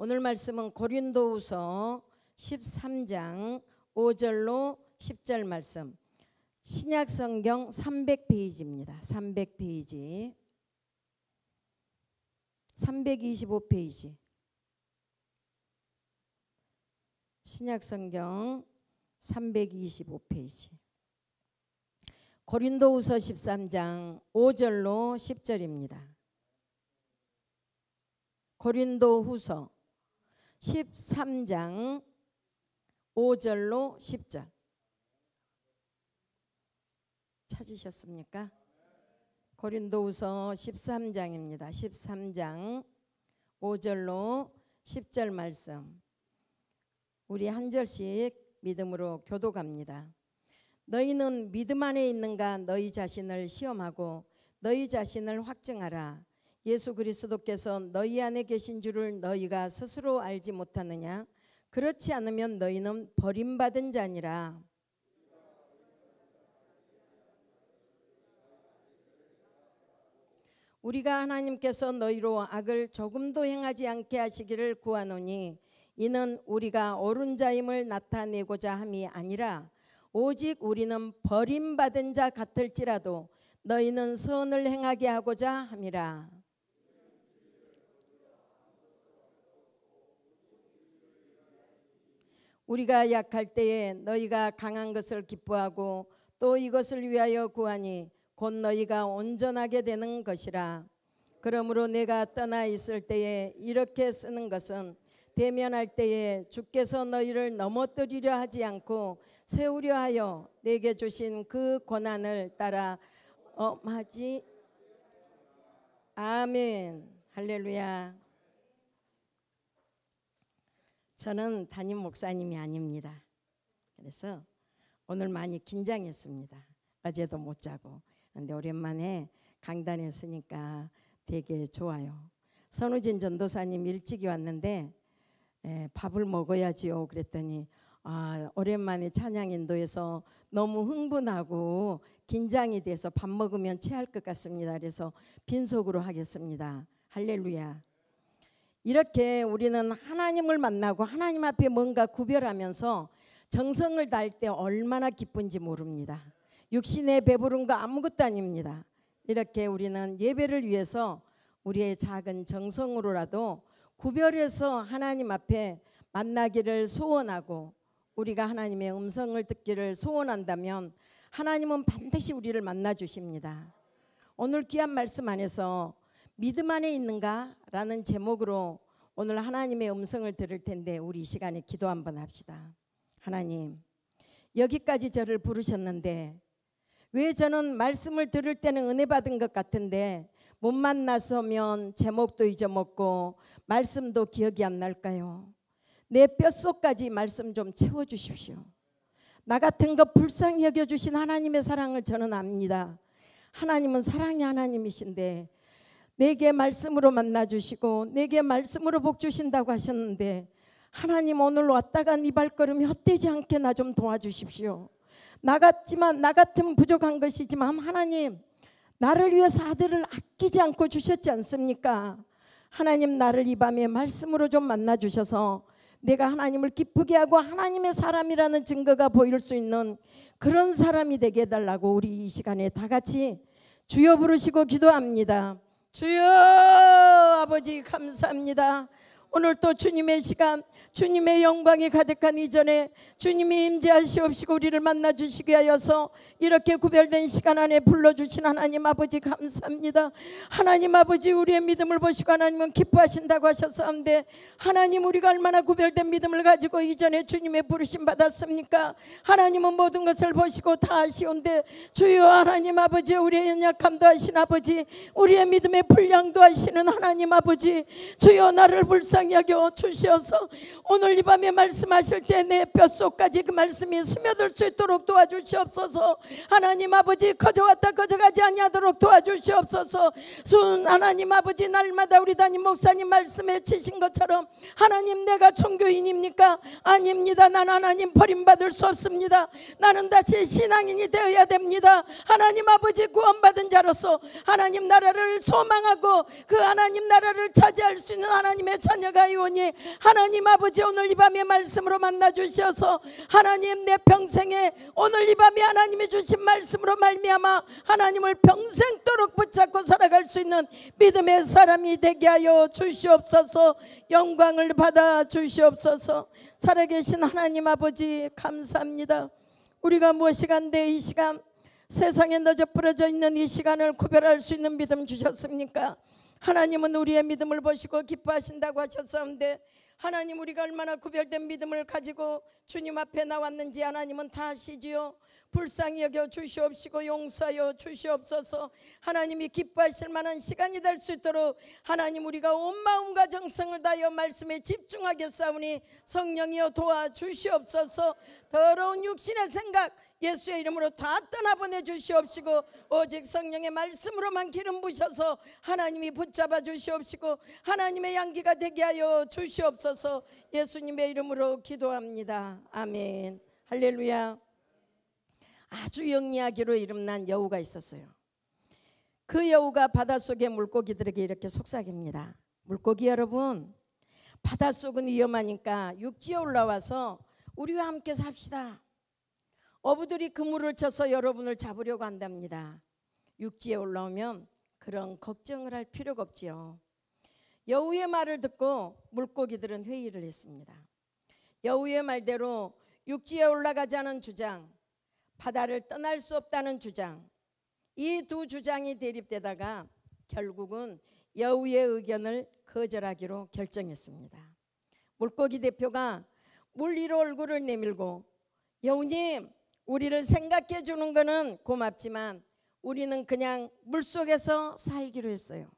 오늘 말씀은 고린도후서 13장 5절로 10절 말씀, 신약성경 300페이지입니다. 300페이지, 325페이지, 신약성경 325페이지, 고린도후서 13장 5절로 10절입니다. 고린도후서 13장 5절로 10절 찾으셨습니까? 고린도후서 13장입니다. 13장 5절로 10절 말씀, 우리 한 절씩 믿음으로 교독합니다. 너희는 믿음 안에 있는가? 너희 자신을 시험하고 너희 자신을 확증하라. 예수 그리스도께서 너희 안에 계신 줄을 너희가 스스로 알지 못하느냐? 그렇지 않으면 너희는 버림받은 자니라. 우리가 하나님께서 너희로 악을 조금도 행하지 않게 하시기를 구하노니 이는 우리가 옳은 자임을 나타내고자 함이 아니라 오직 우리는 버림받은 자 같을지라도 너희는 선을 행하게 하고자 함이라. 우리가 약할 때에 너희가 강한 것을 기뻐하고 또 이것을 위하여 구하니 곧 너희가 온전하게 되는 것이라. 그러므로 내가 떠나 있을 때에 이렇게 쓰는 것은 대면할 때에 주께서 너희를 넘어뜨리려 하지 않고 세우려 하여 내게 주신 그 고난을 따라 엄하지. 아멘. 할렐루야. 저는 담임 목사님이 아닙니다. 그래서 오늘 많이 긴장했습니다. 어제도 못 자고. 그런데 오랜만에 강단에 서니까 되게 좋아요. 선우진 전도사님 일찍이 왔는데 밥을 먹어야지요 그랬더니 오랜만에 찬양 인도에서 너무 흥분하고 긴장이 돼서 밥 먹으면 체할 것 같습니다. 그래서 빈속으로 하겠습니다. 할렐루야. 이렇게 우리는 하나님을 만나고 하나님 앞에 뭔가 구별하면서 정성을 다할 때 얼마나 기쁜지 모릅니다. 육신의 배부름과 아무것도 아닙니다. 이렇게 우리는 예배를 위해서 우리의 작은 정성으로라도 구별해서 하나님 앞에 만나기를 소원하고 우리가 하나님의 음성을 듣기를 소원한다면 하나님은 반드시 우리를 만나 주십니다. 오늘 귀한 말씀 안에서 믿음 안에 있는가? 라는 제목으로 오늘 하나님의 음성을 들을 텐데 우리 이 시간에 기도 한번 합시다. 하나님, 여기까지 저를 부르셨는데 왜 저는 말씀을 들을 때는 은혜 받은 것 같은데 못 만나서면 제목도 잊어먹고 말씀도 기억이 안 날까요? 내 뼛속까지 말씀 좀 채워주십시오. 나 같은 거 불쌍히 여겨주신 하나님의 사랑을 저는 압니다. 하나님은 사랑의 하나님이신데 내게 말씀으로 만나주시고 내게 말씀으로 복 주신다고 하셨는데 하나님 오늘 왔다가 네 발걸음이 헛되지 않게 나 좀 도와주십시오. 나 같은 부족한 것이지만 하나님 나를 위해서 아들을 아끼지 않고 주셨지 않습니까? 하나님 나를 이 밤에 말씀으로 좀 만나주셔서 내가 하나님을 기쁘게 하고 하나님의 사람이라는 증거가 보일 수 있는 그런 사람이 되게 해달라고 우리 이 시간에 다 같이 주여 부르시고 기도합니다. 주여 아버지 감사합니다. 오늘 또 주님의 시간, 주님의 영광이 가득한 이전에 주님이 임재하시옵시고 우리를 만나주시게 하여서 이렇게 구별된 시간 안에 불러주신 하나님 아버지 감사합니다. 하나님 아버지 우리의 믿음을 보시고 하나님은 기뻐하신다고 하셨사온데 하나님 우리가 얼마나 구별된 믿음을 가지고 이전에 주님의 부르심 받았습니까? 하나님은 모든 것을 보시고 다 아시온데 주여 하나님 아버지 우리의 연약함도 하신 아버지 우리의 믿음의 분량도 하시는 하나님 아버지 주여 나를 불쌍히 여겨 주셔서 오늘 이 밤에 말씀하실 때 내 뼛속까지 그 말씀이 스며들 수 있도록 도와주시옵소서. 하나님 아버지 커져왔다 커져가지 아니하도록 도와주시옵소서. 순 하나님 아버지 날마다 우리 담임 목사님 말씀해 주신 것처럼 하나님 내가 종교인입니까? 아닙니다. 난 하나님 버림받을 수 없습니다. 나는 다시 신앙인이 되어야 됩니다. 하나님 아버지 구원받은 자로서 하나님 나라를 소망하고 그 하나님 나라를 차지할 수 있는 하나님의 자녀 내려가이오니 하나님 아버지 오늘 이 밤에 말씀으로 만나 주셔서 하나님 내 평생에 오늘 이 밤에 하나님이 주신 말씀으로 말미암아 하나님을 평생도록 붙잡고 살아갈 수 있는 믿음의 사람이 되게 하여 주시옵소서. 영광을 받아 주시옵소서. 살아계신 하나님 아버지 감사합니다. 우리가 무엇이간데 이 시간 세상에 너저부러져 있는 이 시간을 구별할 수 있는 믿음 주셨습니까? 하나님은 우리의 믿음을 보시고 기뻐하신다고 하셨사온데 하나님 우리가 얼마나 구별된 믿음을 가지고 주님 앞에 나왔는지 하나님은 다 아시지요. 불쌍히 여겨 주시옵시고 용서하여 주시옵소서. 하나님이 기뻐하실 만한 시간이 될 수 있도록 하나님 우리가 온 마음과 정성을 다하여 말씀에 집중하겠사오니 성령이여 도와주시옵소서. 더러운 육신의 생각 예수의 이름으로 다 떠나보내 주시옵시고 오직 성령의 말씀으로만 기름 부셔서 하나님이 붙잡아 주시옵시고 하나님의 양기가 되게 하여 주시옵소서. 예수님의 이름으로 기도합니다. 아멘. 할렐루야. 아주 영리하기로 이름난 여우가 있었어요. 그 여우가 바닷속의 물고기들에게 이렇게 속삭입니다. 물고기 여러분, 바닷속은 위험하니까 육지에 올라와서 우리와 함께 삽시다. 어부들이 그물을 쳐서 여러분을 잡으려고 한답니다. 육지에 올라오면 그런 걱정을 할 필요가 없지요. 여우의 말을 듣고 물고기들은 회의를 했습니다. 여우의 말대로 육지에 올라가자는 주장, 바다를 떠날 수 없다는 주장, 이 두 주장이 대립되다가 결국은 여우의 의견을 거절하기로 결정했습니다. 물고기 대표가 물 위로 얼굴을 내밀고 여우님, 우리를 생각해 주는 거는 고맙지만 우리는 그냥 물속에서 살기로 했어요.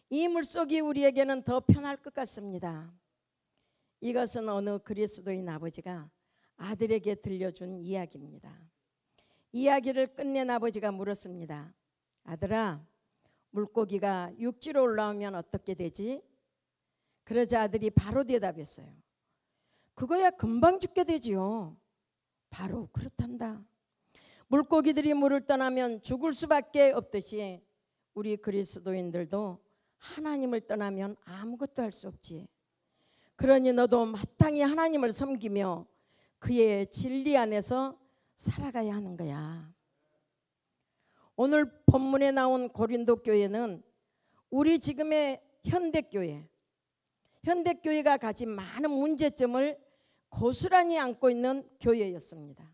이 물속이 우리에게는 더 편할 것 같습니다. 이것은 어느 그리스도인 아버지가 아들에게 들려준 이야기입니다. 이야기를 끝낸 아버지가 물었습니다. 아들아, 물고기가 육지로 올라오면 어떻게 되지? 그러자 아들이 바로 대답했어요. 그거야 금방 죽게 되지요. 바로 그렇단다. 물고기들이 물을 떠나면 죽을 수밖에 없듯이 우리 그리스도인들도 하나님을 떠나면 아무것도 할 수 없지. 그러니 너도 마땅히 하나님을 섬기며 그의 진리 안에서 살아가야 하는 거야. 오늘 본문에 나온 고린도 교회는 우리 지금의 현대교회가 가진 많은 문제점을 고스란히 안고 있는 교회였습니다.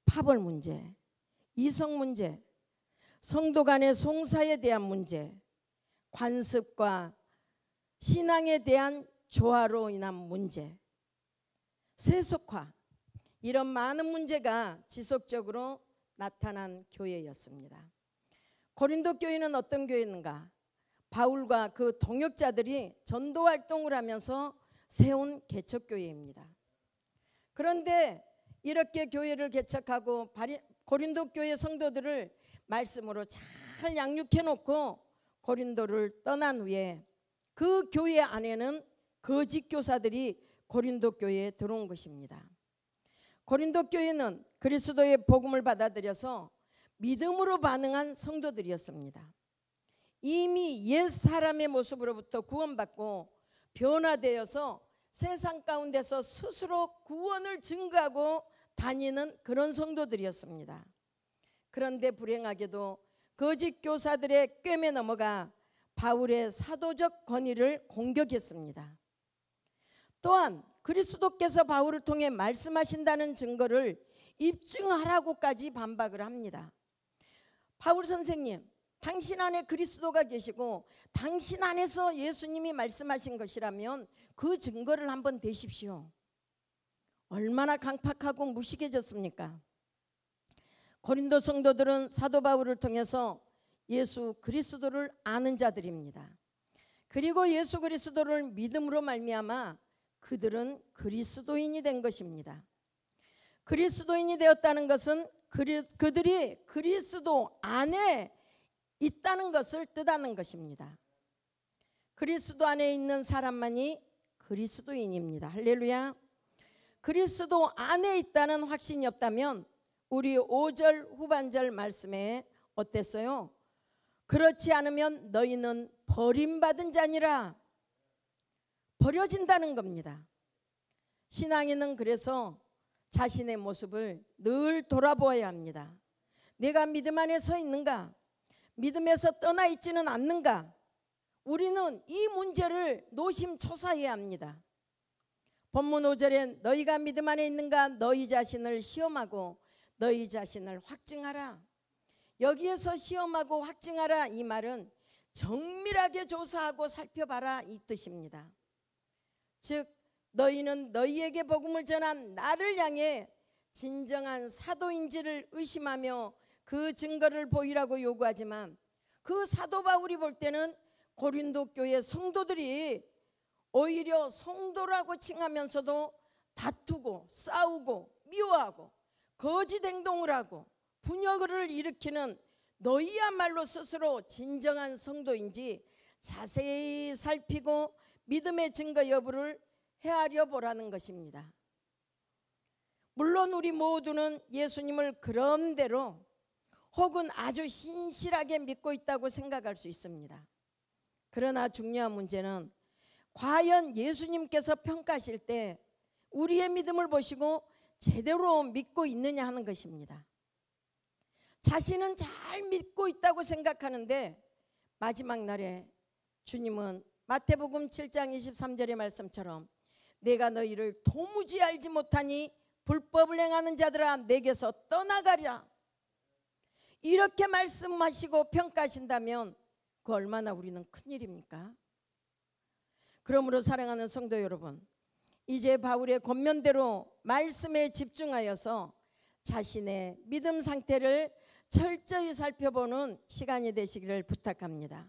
파벌 문제, 이성 문제, 성도 간의 송사에 대한 문제, 관습과 신앙에 대한 조화로 인한 문제, 세속화, 이런 많은 문제가 지속적으로 나타난 교회였습니다. 고린도 교회는 어떤 교회인가? 바울과 그 동역자들이 전도 활동을 하면서 세운 개척교회입니다. 그런데 이렇게 교회를 개척하고 고린도 교회 성도들을 말씀으로 잘 양육해 놓고 고린도를 떠난 후에 그 교회 안에는 거짓 교사들이 고린도 교회에 들어온 것입니다. 고린도 교회는 그리스도의 복음을 받아들여서 믿음으로 반응한 성도들이었습니다. 이미 옛 사람의 모습으로부터 구원받고 변화되어서 세상 가운데서 스스로 구원을 증거하고 다니는 그런 성도들이었습니다. 그런데 불행하게도 거짓 교사들의 꿰매 넘어가 바울의 사도적 권위를 공격했습니다. 또한 그리스도께서 바울을 통해 말씀하신다는 증거를 입증하라고까지 반박을 합니다. 바울 선생님, 당신 안에 그리스도가 계시고 당신 안에서 예수님이 말씀하신 것이라면 그 증거를 한번 대십시오. 얼마나 강팍하고 무식해졌습니까? 고린도 성도들은 사도 바울을 통해서 예수 그리스도를 아는 자들입니다. 그리고 예수 그리스도를 믿음으로 말미암아 그들은 그리스도인이 된 것입니다. 그리스도인이 되었다는 것은 그들이 그리스도 안에 있다는 것을 뜻하는 것입니다. 그리스도 안에 있는 사람만이 그리스도인입니다. 할렐루야. 그리스도 안에 있다는 확신이 없다면 우리 5절 후반절 말씀에 어땠어요? 그렇지 않으면 너희는 버림받은 자니라. 버려진다는 겁니다. 신앙인은 그래서 자신의 모습을 늘 돌아보아야 합니다. 내가 믿음 안에 서 있는가? 믿음에서 떠나 있지는 않는가? 우리는 이 문제를 노심초사해야 합니다. 본문 5절에 너희가 믿음 안에 있는가? 너희 자신을 시험하고 너희 자신을 확증하라. 여기에서 시험하고 확증하라, 이 말은 정밀하게 조사하고 살펴봐라, 이 뜻입니다. 즉 너희는 너희에게 복음을 전한 나를 향해 진정한 사도인지를 의심하며 그 증거를 보이라고 요구하지만, 그 사도 바울이 볼 때는 고린도 교회 성도들이 오히려 성도라고 칭하면서도 다투고 싸우고 미워하고 거짓 행동을 하고 분열을 일으키는 너희야말로 스스로 진정한 성도인지 자세히 살피고 믿음의 증거 여부를 헤아려 보라는 것입니다. 물론 우리 모두는 예수님을 그런대로 혹은 아주 신실하게 믿고 있다고 생각할 수 있습니다. 그러나 중요한 문제는 과연 예수님께서 평가하실 때 우리의 믿음을 보시고 제대로 믿고 있느냐 하는 것입니다. 자신은 잘 믿고 있다고 생각하는데 마지막 날에 주님은 마태복음 7장 23절의 말씀처럼 내가 너희를 도무지 알지 못하니 불법을 행하는 자들아 내게서 떠나가리라, 이렇게 말씀하시고 평가하신다면 그 얼마나 우리는 큰일입니까? 그러므로 사랑하는 성도 여러분, 이제 바울의 권면대로 말씀에 집중하여서 자신의 믿음 상태를 철저히 살펴보는 시간이 되시기를 부탁합니다.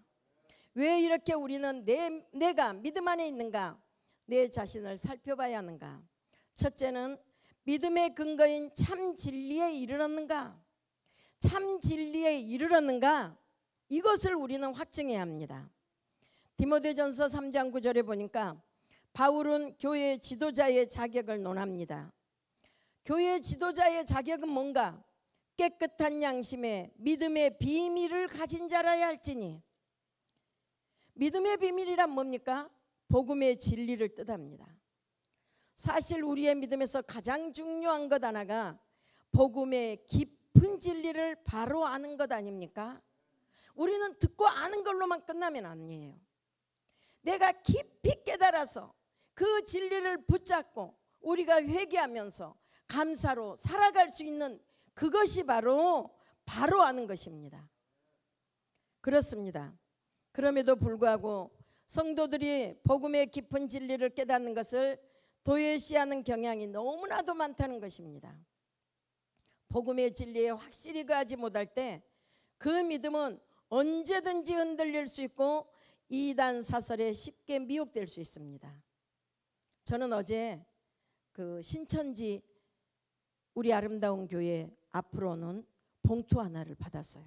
왜 이렇게 우리는 내가 믿음 안에 있는가, 내 자신을 살펴봐야 하는가? 첫째는 믿음의 근거인 참 진리에 이르렀는가? 참 진리에 이르렀는가? 이것을 우리는 확증해야 합니다. 디모데전서 3장 9절에 보니까 바울은 교회 지도자의 자격을 논합니다. 교회 지도자의 자격은 뭔가? 깨끗한 양심에 믿음의 비밀을 가진 자라야 할지니. 믿음의 비밀이란 뭡니까? 복음의 진리를 뜻합니다. 사실 우리의 믿음에서 가장 중요한 것 하나가 복음의 깊은 진리를 바로 아는 것 아닙니까? 우리는 듣고 아는 걸로만 끝나면 아니에요. 내가 깊이 깨달아서 그 진리를 붙잡고 우리가 회개하면서 감사로 살아갈 수 있는 그것이 바로 아는 것입니다. 그렇습니다. 그럼에도 불구하고 성도들이 복음의 깊은 진리를 깨닫는 것을 도외시하는 경향이 너무나도 많다는 것입니다. 복음의 진리에 확실히 거하지 못할 때 그 믿음은 언제든지 흔들릴 수 있고 이단 사설에 쉽게 미혹될 수 있습니다. 저는 어제 그 신천지 우리 아름다운 교회 앞으로는 봉투 하나를 받았어요.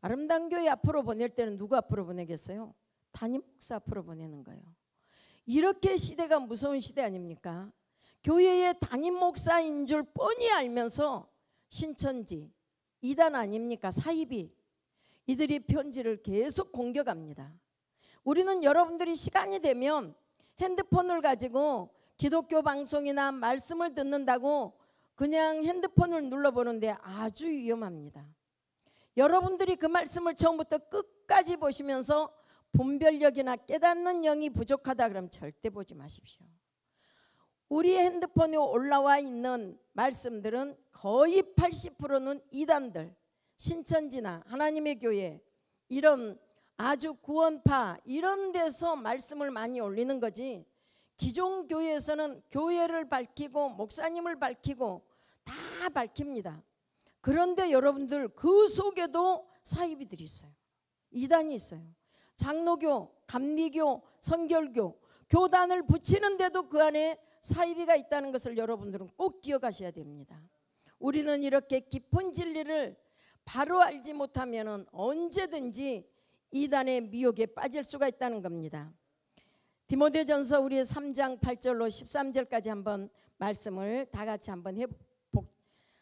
아름다운 교회 앞으로 보낼 때는 누구 앞으로 보내겠어요? 담임 목사 앞으로 보내는 거예요. 이렇게 시대가 무서운 시대 아닙니까? 교회의 담임 목사인 줄 뻔히 알면서 신천지 이단 아닙니까? 사이비, 이들이 편지를 계속 공격합니다. 우리는 여러분들이 시간이 되면 핸드폰을 가지고 기독교 방송이나 말씀을 듣는다고 그냥 핸드폰을 눌러보는데 아주 위험합니다. 여러분들이 그 말씀을 처음부터 끝까지 보시면서 분별력이나 깨닫는 영이 부족하다 그러면 절대 보지 마십시오. 우리 핸드폰에 올라와 있는 말씀들은 거의 80%는 이단들, 신천지나 하나님의 교회, 이런 아주 구원파 이런 데서 말씀을 많이 올리는 거지, 기존 교회에서는 교회를 밝히고 목사님을 밝히고 다 밝힙니다. 그런데 여러분들 그 속에도 사이비들이 있어요. 이단이 있어요. 장로교, 감리교, 선결교, 교단을 붙이는데도 그 안에 사이비가 있다는 것을 여러분들은 꼭 기억하셔야 됩니다. 우리는 이렇게 깊은 진리를 바로 알지 못하면 언제든지 이단의 미혹에 빠질 수가 있다는 겁니다. 디모데전서 우리 3장 8절로 13절까지 한번 말씀을 다 같이 한번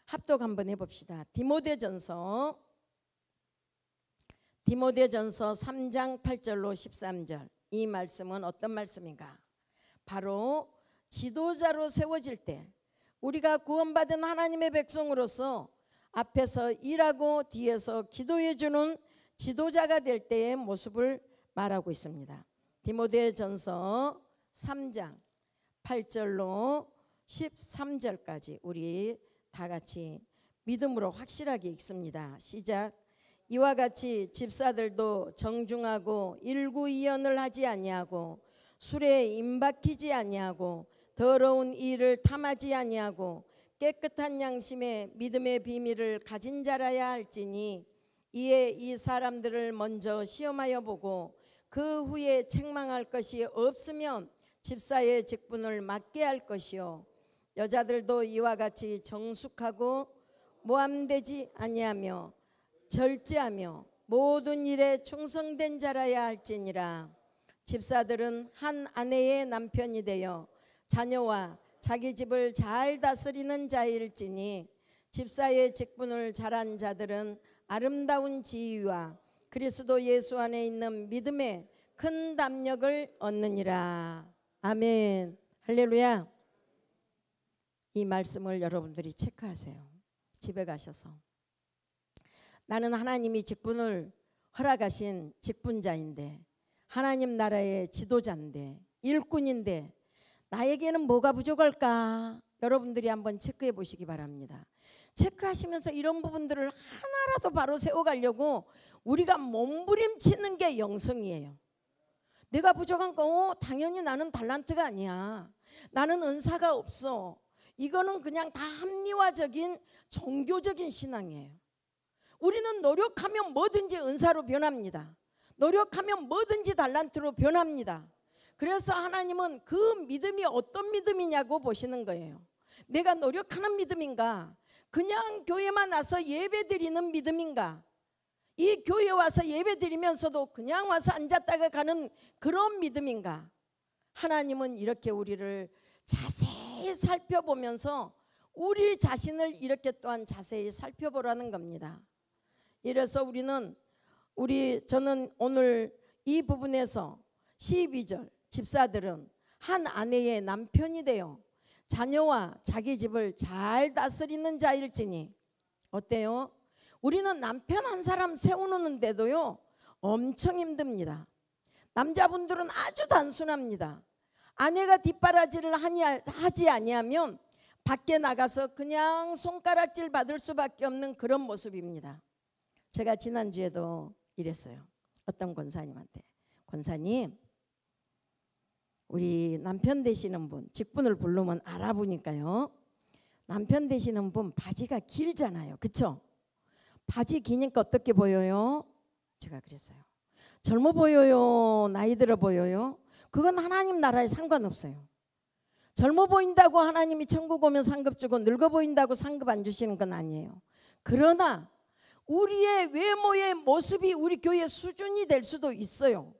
합독 한번 해봅시다. 디모데전서 3장 8절로 13절, 이 말씀은 어떤 말씀인가? 바로 지도자로 세워질 때 우리가 구원받은 하나님의 백성으로서 앞에서 일하고 뒤에서 기도해 주는 지도자가 될 때의 모습을 말하고 있습니다. 디모데전서 3장 8절로 13절까지 우리 다 같이 믿음으로 확실하게 읽습니다. 시작. 이와 같이 집사들도 정중하고 일구이연을 하지 아니하고 술에 임박히지 아니하고 더러운 일을 탐하지 아니하고 깨끗한 양심에 믿음의 비밀을 가진 자라야 할지니 이에 이 사람들을 먼저 시험하여 보고 그 후에 책망할 것이 없으면 집사의 직분을 맡게 할 것이요 여자들도 이와 같이 정숙하고 모함되지 아니하며 절제하며 모든 일에 충성된 자라야 할지니라. 집사들은 한 아내의 남편이 되어 자녀와 자기 집을 잘 다스리는 자일지니 집사의 직분을 잘한 자들은 아름다운 지위와 그리스도 예수 안에 있는 믿음의 큰 담력을 얻느니라. 아멘. 할렐루야. 이 말씀을 여러분들이 체크하세요. 집에 가셔서 나는 하나님이 직분을 허락하신 직분자인데 하나님 나라의 지도자인데 일꾼인데 나에게는 뭐가 부족할까? 여러분들이 한번 체크해 보시기 바랍니다. 체크하시면서 이런 부분들을 하나라도 바로 세워가려고 우리가 몸부림치는 게 영성이에요. 내가 부족한 거 당연히 나는 달란트가 아니야. 나는 은사가 없어. 이거는 그냥 다 합리화적인 종교적인 신앙이에요. 우리는 노력하면 뭐든지 은사로 변합니다. 노력하면 뭐든지 달란트로 변합니다. 그래서 하나님은 그 믿음이 어떤 믿음이냐고 보시는 거예요. 내가 노력하는 믿음인가? 그냥 교회만 와서 예배 드리는 믿음인가? 이 교회 와서 예배 드리면서도 그냥 와서 앉았다가 가는 그런 믿음인가? 하나님은 이렇게 우리를 자세히 살펴보면서 우리 자신을 이렇게 또한 자세히 살펴보라는 겁니다. 이래서 저는 오늘 이 부분에서 12절 집사들은 한 아내의 남편이 되어 자녀와 자기 집을 잘 다스리는 자일지니 어때요? 우리는 남편 한 사람 세우는데도요 엄청 힘듭니다. 남자분들은 아주 단순합니다. 아내가 뒷바라지를 하지 아니하면 밖에 나가서 그냥 손가락질 받을 수밖에 없는 그런 모습입니다. 제가 지난주에도 이랬어요. 어떤 권사님한테, 권사님 우리 남편 되시는 분 직분을 부르면 알아보니까요 남편 되시는 분 바지가 길잖아요. 그쵸? 바지 기니까 어떻게 보여요? 제가 그랬어요. 젊어 보여요? 나이 들어 보여요? 그건 하나님 나라에 상관없어요. 젊어 보인다고 하나님이 천국 오면 상급 주고 늙어 보인다고 상급 안 주시는 건 아니에요. 그러나 우리의 외모의 모습이 우리 교회의 수준이 될 수도 있어요.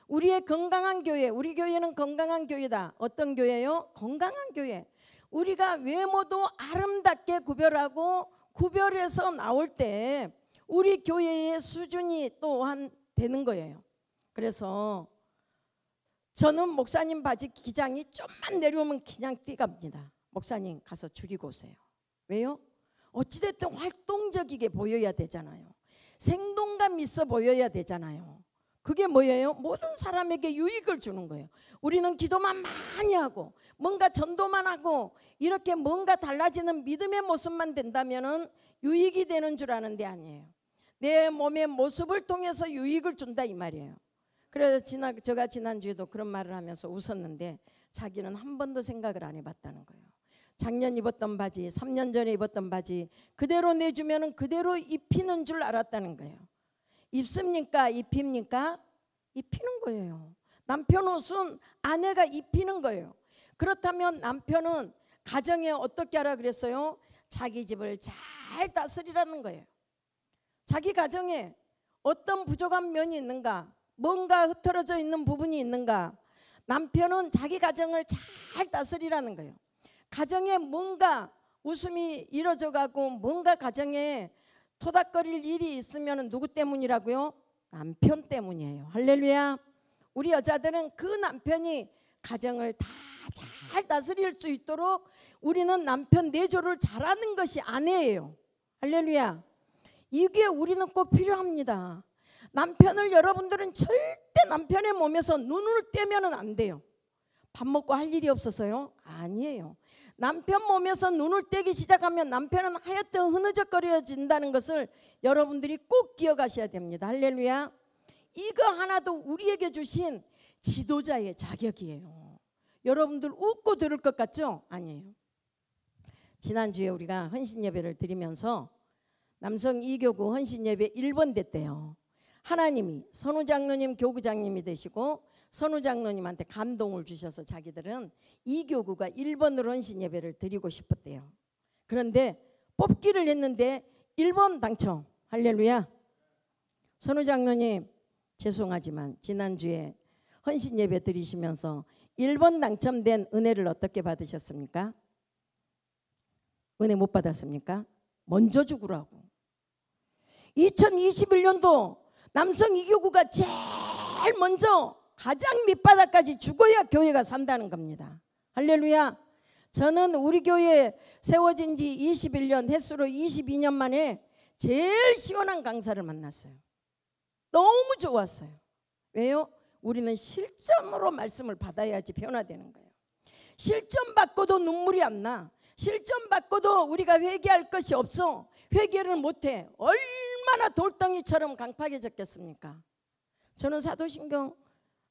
우리의 건강한 교회, 우리 교회는 건강한 교회다. 어떤 교회요? 건강한 교회. 우리가 외모도 아름답게 구별하고 구별해서 나올 때 우리 교회의 수준이 또한 되는 거예요. 그래서 저는 목사님 바지 기장이 좀만 내려오면 그냥 뛰갑니다. 목사님 가서 줄이고 오세요. 왜요? 어찌됐든 활동적이게 보여야 되잖아요. 생동감 있어 보여야 되잖아요. 그게 뭐예요? 모든 사람에게 유익을 주는 거예요. 우리는 기도만 많이 하고 뭔가 전도만 하고 이렇게 뭔가 달라지는 믿음의 모습만 된다면 유익이 되는 줄 아는데 아니에요. 내 몸의 모습을 통해서 유익을 준다 이 말이에요. 그래서 제가 지난주에도 그런 말을 하면서 웃었는데 자기는 한 번도 생각을 안 해봤다는 거예요. 작년 입었던 바지, 3년 전에 입었던 바지 그대로 내주면 그대로 입히는 줄 알았다는 거예요. 입습니까? 입힙니까? 입히는 거예요. 남편 옷은 아내가 입히는 거예요. 그렇다면 남편은 가정에 어떻게 하라 그랬어요? 자기 집을 잘 다스리라는 거예요. 자기 가정에 어떤 부족한 면이 있는가? 뭔가 흐트러져 있는 부분이 있는가? 남편은 자기 가정을 잘 다스리라는 거예요. 가정에 뭔가 웃음이 이뤄져 가고 뭔가 가정에 토닥거릴 일이 있으면 누구 때문이라고요? 남편 때문이에요. 할렐루야. 우리 여자들은 그 남편이 가정을 다 잘 다스릴 수 있도록 우리는 남편 내조를 잘하는 것이 아내예요. 할렐루야. 이게 우리는 꼭 필요합니다. 남편을 여러분들은 절대 남편의 몸에서 눈을 떼면 안 돼요. 밥 먹고 할 일이 없어서요? 아니에요. 남편 몸에서 눈을 떼기 시작하면 남편은 하얗게 흐느적거려진다는 것을 여러분들이 꼭 기억하셔야 됩니다. 할렐루야. 이거 하나도 우리에게 주신 지도자의 자격이에요. 여러분들 웃고 들을 것 같죠? 아니에요. 지난주에 우리가 헌신예배를 드리면서 남성 2교구 헌신예배 1번 됐대요. 하나님이 선우장로님 교구장님이 되시고 선우장로님한테 감동을 주셔서 자기들은 2교구가 1번으로 헌신예배를 드리고 싶었대요. 그런데 뽑기를 했는데 1번 당첨. 할렐루야. 선우장로님 죄송하지만 지난주에 헌신예배 드리시면서 1번 당첨된 은혜를 어떻게 받으셨습니까? 은혜 못 받았습니까? 먼저 죽으라고. 2021년도 남성 2교구가 제일 먼저 가장 밑바닥까지 죽어야 교회가 산다는 겁니다. 할렐루야. 저는 우리 교회 세워진 지 21년, 횟수로 22년 만에 제일 시원한 강사를 만났어요. 너무 좋았어요. 왜요? 우리는 실전으로 말씀을 받아야지 변화되는 거예요. 실전 받고도 눈물이 안 나. 실전 받고도 우리가 회개할 것이 없어. 회개를 못해. 얼마나 돌덩이처럼 강팍해졌겠습니까? 저는 사도신경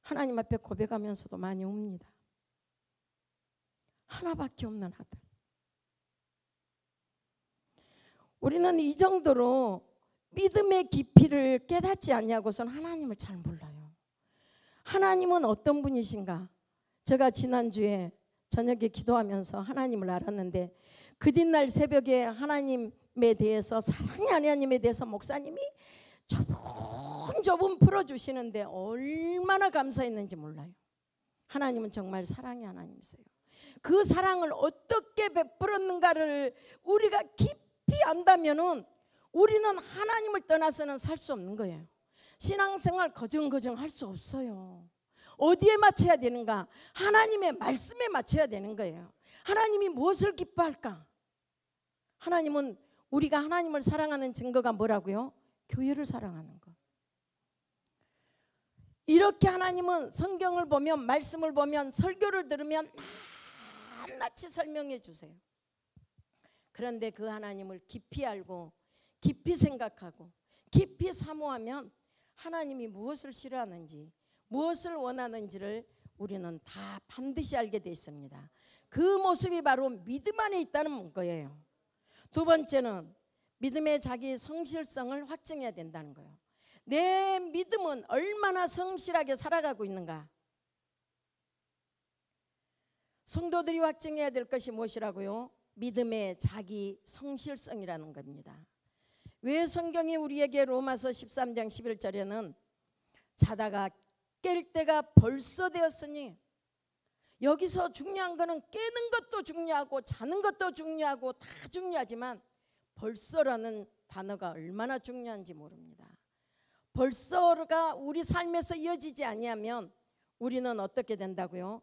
하나님 앞에 고백하면서도 많이 웁니다. 하나밖에 없는 아들. 우리는 이 정도로 믿음의 깊이를 깨닫지 않냐고선 하나님을 잘 몰라요. 하나님은 어떤 분이신가? 제가 지난주에 저녁에 기도하면서 하나님을 알았는데 그 뒷날 새벽에 하나님에 대해서 사랑의 하나님에 대해서 목사님이 좁은 풀어주시는데 얼마나 감사했는지 몰라요. 하나님은 정말 사랑의 하나님이세요. 그 사랑을 어떻게 베풀었는가를 우리가 깊이 안다면은 우리는 하나님을 떠나서는 살 수 없는 거예요. 신앙생활 거정거정 할 수 없어요. 어디에 맞춰야 되는가? 하나님의 말씀에 맞춰야 되는 거예요. 하나님이 무엇을 기뻐할까? 하나님은 우리가 하나님을 사랑하는 증거가 뭐라고요? 교회를 사랑하는 것. 이렇게 하나님은 성경을 보면 말씀을 보면 설교를 들으면 낱낱이 설명해 주세요. 그런데 그 하나님을 깊이 알고 깊이 생각하고 깊이 사모하면 하나님이 무엇을 싫어하는지 무엇을 원하는지를 우리는 다 반드시 알게 돼 있습니다. 그 모습이 바로 믿음 안에 있다는 거예요. 두 번째는 믿음의 자기 성실성을 확증해야 된다는 거예요. 내 믿음은 얼마나 성실하게 살아가고 있는가? 성도들이 확증해야 될 것이 무엇이라고요? 믿음의 자기 성실성이라는 겁니다. 왜 성경이 우리에게 로마서 13장 11절에는 자다가 깰 때가 벌써 되었으니, 여기서 중요한 거는 깨는 것도 중요하고 자는 것도 중요하고 다 중요하지만 벌써라는 단어가 얼마나 중요한지 모릅니다. 벌써가 우리 삶에서 이어지지 아니하면 우리는 어떻게 된다고요?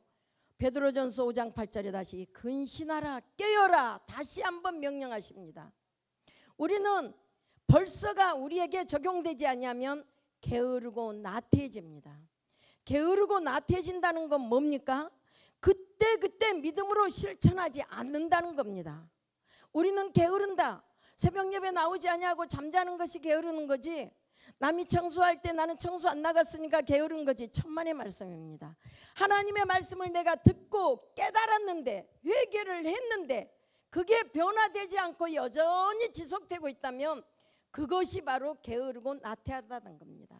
베드로전서 5장 8절에 다시 근신하라 깨어라 다시 한번 명령하십니다. 우리는 벌써가 우리에게 적용되지 아니하면 게으르고 나태해집니다. 게으르고 나태해진다는 건 뭡니까? 그때 믿음으로 실천하지 않는다는 겁니다. 우리는 게으른다. 새벽 예배 나오지 아니하고 잠자는 것이 게으르는 거지, 남이 청소할 때 나는 청소 안 나갔으니까 게으른 거지, 천만의 말씀입니다. 하나님의 말씀을 내가 듣고 깨달았는데 회개를 했는데 그게 변화되지 않고 여전히 지속되고 있다면 그것이 바로 게으르고 나태하다는 겁니다.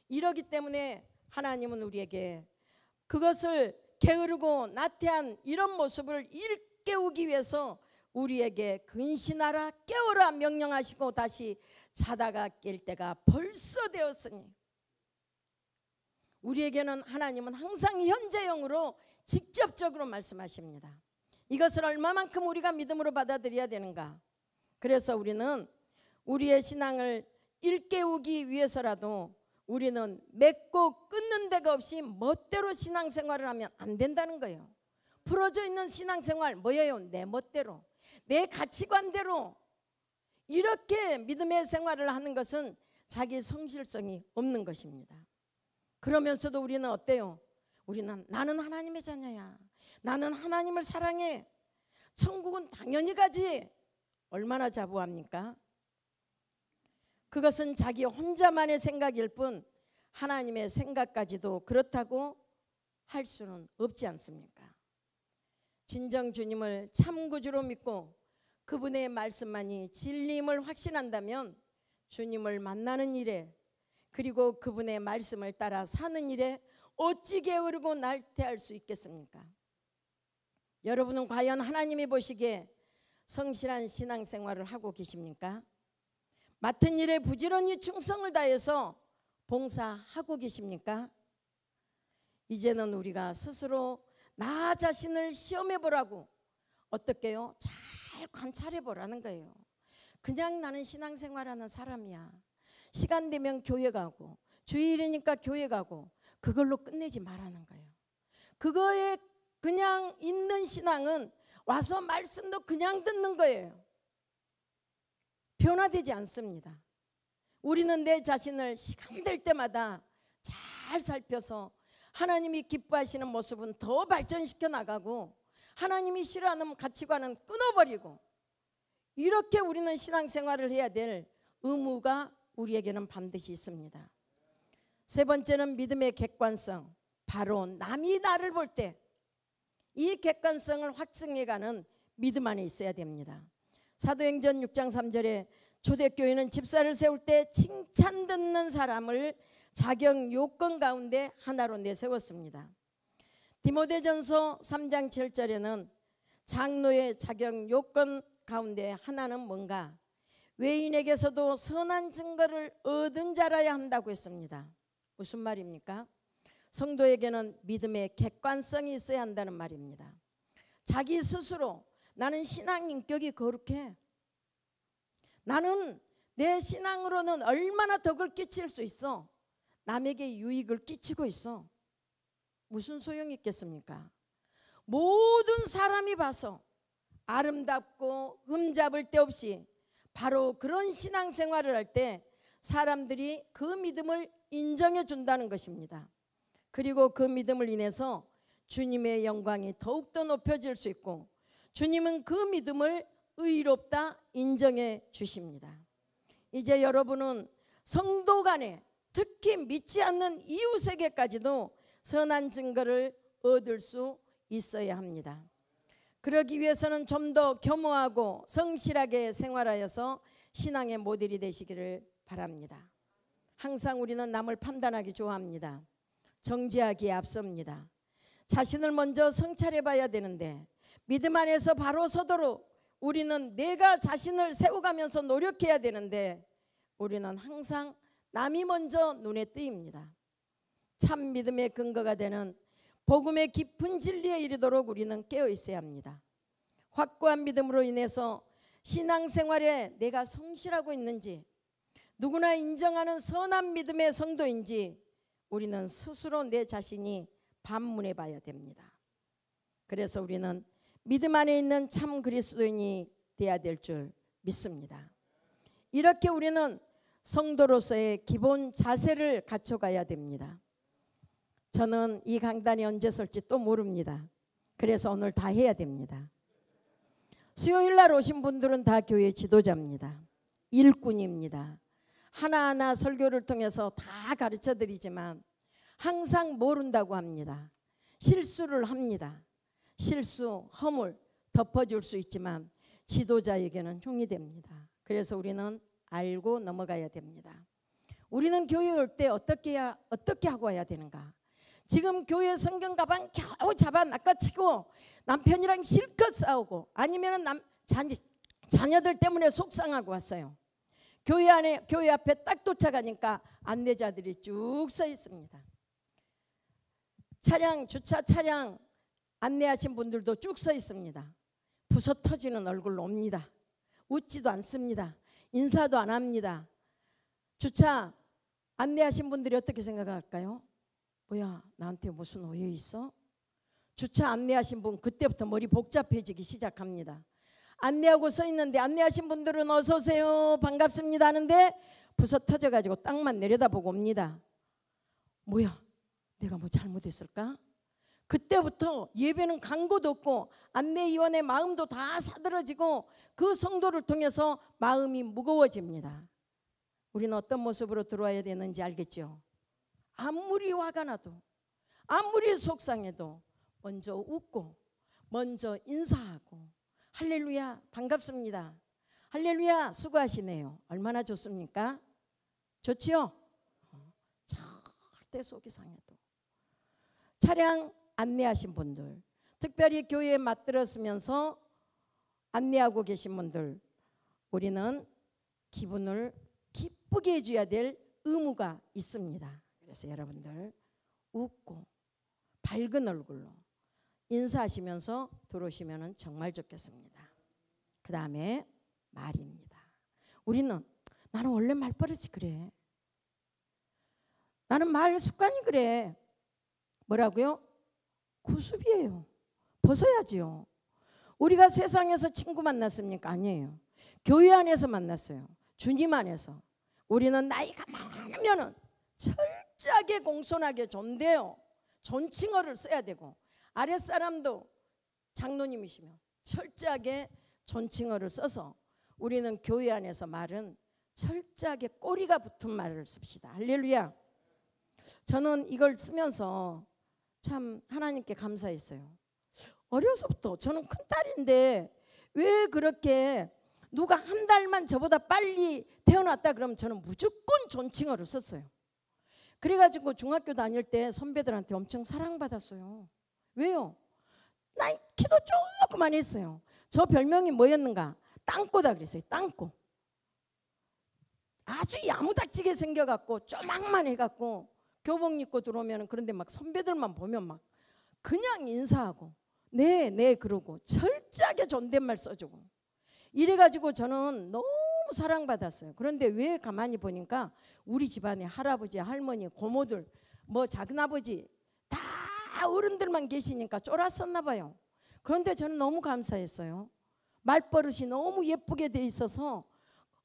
이러기 때문에 하나님은 우리에게 그것을 게으르고 나태한 이런 모습을 일깨우기 위해서 우리에게 근신하라 깨어라 명령하시고 다시 자다가 깰 때가 벌써 되었으니, 우리에게는 하나님은 항상 현재형으로 직접적으로 말씀하십니다. 이것을 얼마만큼 우리가 믿음으로 받아들여야 되는가? 그래서 우리는 우리의 신앙을 일깨우기 위해서라도 우리는 맺고 끊는 데가 없이 멋대로 신앙생활을 하면 안 된다는 거예요. 풀어져 있는 신앙생활 뭐예요? 내 멋대로, 내 가치관대로 이렇게 믿음의 생활을 하는 것은 자기 성실성이 없는 것입니다. 그러면서도 우리는 어때요? 우리는 나는 하나님의 자녀야, 나는 하나님을 사랑해, 천국은 당연히 가지. 얼마나 자부합니까? 그것은 자기 혼자만의 생각일 뿐 하나님의 생각까지도 그렇다고 할 수는 없지 않습니까? 진정 주님을 참 구주로 믿고 그분의 말씀만이 진리임을 확신한다면 주님을 만나는 일에, 그리고 그분의 말씀을 따라 사는 일에 어찌 게으르고 날태할 수 있겠습니까? 여러분은 과연 하나님이 보시기에 성실한 신앙생활을 하고 계십니까? 맡은 일에 부지런히 충성을 다해서 봉사하고 계십니까? 이제는 우리가 스스로 나 자신을 시험해 보라고, 어떻게요? 잘 관찰해 보라는 거예요. 그냥 나는 신앙생활하는 사람이야, 시간 되면 교회 가고 주일이니까 교회 가고, 그걸로 끝내지 말라는 거예요. 그거에 그냥 있는 신앙은 와서 말씀도 그냥 듣는 거예요. 변화되지 않습니다. 우리는 내 자신을 시간 될 때마다 잘 살펴서 하나님이 기뻐하시는 모습은 더 발전시켜 나가고, 하나님이 싫어하는 가치관은 끊어버리고, 이렇게 우리는 신앙생활을 해야 될 의무가 우리에게는 반드시 있습니다. 세 번째는 믿음의 객관성. 바로 남이 나를 볼 때 이 객관성을 확증해가는 믿음 안에 있어야 됩니다. 사도행전 6장 3절에 초대교회는 집사를 세울 때 칭찬 듣는 사람을 자격 요건 가운데 하나로 내세웠습니다. 디모데전서 3장 7절에는 장로의 자격 요건 가운데 하나는 뭔가? 외인에게서도 선한 증거를 얻은 자라야 한다고 했습니다. 무슨 말입니까? 성도에게는 믿음의 객관성이 있어야 한다는 말입니다. 자기 스스로 나는 신앙 인격이 거룩해, 나는 내 신앙으로는 얼마나 덕을 끼칠 수 있어, 남에게 유익을 끼치고 있어, 무슨 소용이 있겠습니까? 모든 사람이 봐서 아름답고 흠잡을 데 없이 바로 그런 신앙생활을 할 때 사람들이 그 믿음을 인정해 준다는 것입니다. 그리고 그 믿음을 인해서 주님의 영광이 더욱더 높여질 수 있고, 주님은 그 믿음을 의롭다 인정해 주십니다. 이제 여러분은 성도 간에, 특히 믿지 않는 이웃에게까지도 선한 증거를 얻을 수 있어야 합니다. 그러기 위해서는 좀 더 겸허하고 성실하게 생활하여서 신앙의 모델이 되시기를 바랍니다. 항상 우리는 남을 판단하기 좋아합니다. 정죄하기에 앞섭니다. 자신을 먼저 성찰해 봐야 되는데, 믿음 안에서 바로 서도록 우리는 내가 자신을 세워가면서 노력해야 되는데, 우리는 항상 남이 먼저 눈에 띄입니다. 참 믿음의 근거가 되는 복음의 깊은 진리에 이르도록 우리는 깨어 있어야 합니다. 확고한 믿음으로 인해서 신앙생활에 내가 성실하고 있는지, 누구나 인정하는 선한 믿음의 성도인지 우리는 스스로 내 자신이 반문해 봐야 됩니다. 그래서 우리는 믿음 안에 있는 참 그리스도인이 되어야 될 줄 믿습니다. 이렇게 우리는 성도로서의 기본 자세를 갖춰가야 됩니다. 저는 이 강단이 언제 설지 또 모릅니다. 그래서 오늘 다 해야 됩니다. 수요일 날 오신 분들은 다 교회 지도자입니다. 일꾼입니다. 하나하나 설교를 통해서 다 가르쳐 드리지만 항상 모른다고 합니다. 실수를 합니다. 실수, 허물 덮어줄 수 있지만 지도자에게는 흉이 됩니다. 그래서 우리는 알고 넘어가야 됩니다. 우리는 교회 올 때 어떻게 하고 와야 되는가? 지금 교회 성경 가방 겨우 잡아 낚아채고 남편이랑 실컷 싸우고, 아니면 자녀들 때문에 속상하고 왔어요. 교회 앞에 딱 도착하니까 안내자들이 쭉 서 있습니다. 주차 차량 안내하신 분들도 쭉 서 있습니다. 부서 터지는 얼굴로 옵니다. 웃지도 않습니다. 인사도 안 합니다. 주차 안내하신 분들이 어떻게 생각할까요? 뭐야, 나한테 무슨 오해 있어? 주차 안내하신 분 그때부터 머리 복잡해지기 시작합니다. 안내하고 서 있는데 안내하신 분들은 어서 오세요 반갑습니다 하는데 부서 터져가지고 땅만 내려다보고 옵니다. 뭐야, 내가 뭐 잘못했을까? 그때부터 예배는 강도도 없고 안내위원의 마음도 다 사들어지고 그 성도를 통해서 마음이 무거워집니다. 우리는 어떤 모습으로 들어와야 되는지 알겠죠? 아무리 화가 나도 아무리 속상해도 먼저 웃고 먼저 인사하고 할렐루야 반갑습니다, 할렐루야 수고하시네요, 얼마나 좋습니까? 좋지요? 절대 속이 상해도. 차량 안내하신 분들, 특별히 교회에 맞들었으면서 안내하고 계신 분들, 우리는 기분을 기쁘게 해줘야 될 의무가 있습니다. 그래서 여러분들 웃고 밝은 얼굴로 인사하시면서 들어오시면 정말 좋겠습니다. 그 다음에 말입니다. 우리는 나는 원래 말버릇이 그래, 나는 말 습관이 그래. 뭐라고요? 구습이에요. 벗어야지요. 우리가 세상에서 친구 만났습니까? 아니에요. 교회 안에서 만났어요. 주님 안에서. 우리는 나이가 많으면은 철저하게 공손하게 존대요. 존칭어를 써야 되고, 아랫사람도 장로님이시면 철저하게 존칭어를 써서 우리는 교회 안에서 말은 철저하게 꼬리가 붙은 말을 씁시다. 할렐루야. 저는 이걸 쓰면서 참 하나님께 감사했어요. 어려서부터 저는 큰딸인데 왜 그렇게 누가 한 달만 저보다 빨리 태어났다 그러면 저는 무조건 존칭어를 썼어요. 그래가지고 중학교 다닐 때 선배들한테 엄청 사랑받았어요. 왜요? 나 키도 조그만 했어요. 저 별명이 뭐였는가? 땅꼬다 그랬어요. 땅꼬. 아주 야무닥지게 생겨갖고 쪼막만 해갖고 교복 입고 들어오면 그런데 막 선배들만 보면 막 그냥 인사하고 네 그러고 철저하게 존댓말 써주고 이래가지고 저는 너무 사랑받았어요. 그런데 왜 가만히 보니까 우리 집안에 할아버지, 할머니, 고모들, 뭐 작은아버지 다 어른들만 계시니까 쫄았었나 봐요. 그런데 저는 너무 감사했어요. 말버릇이 너무 예쁘게 돼 있어서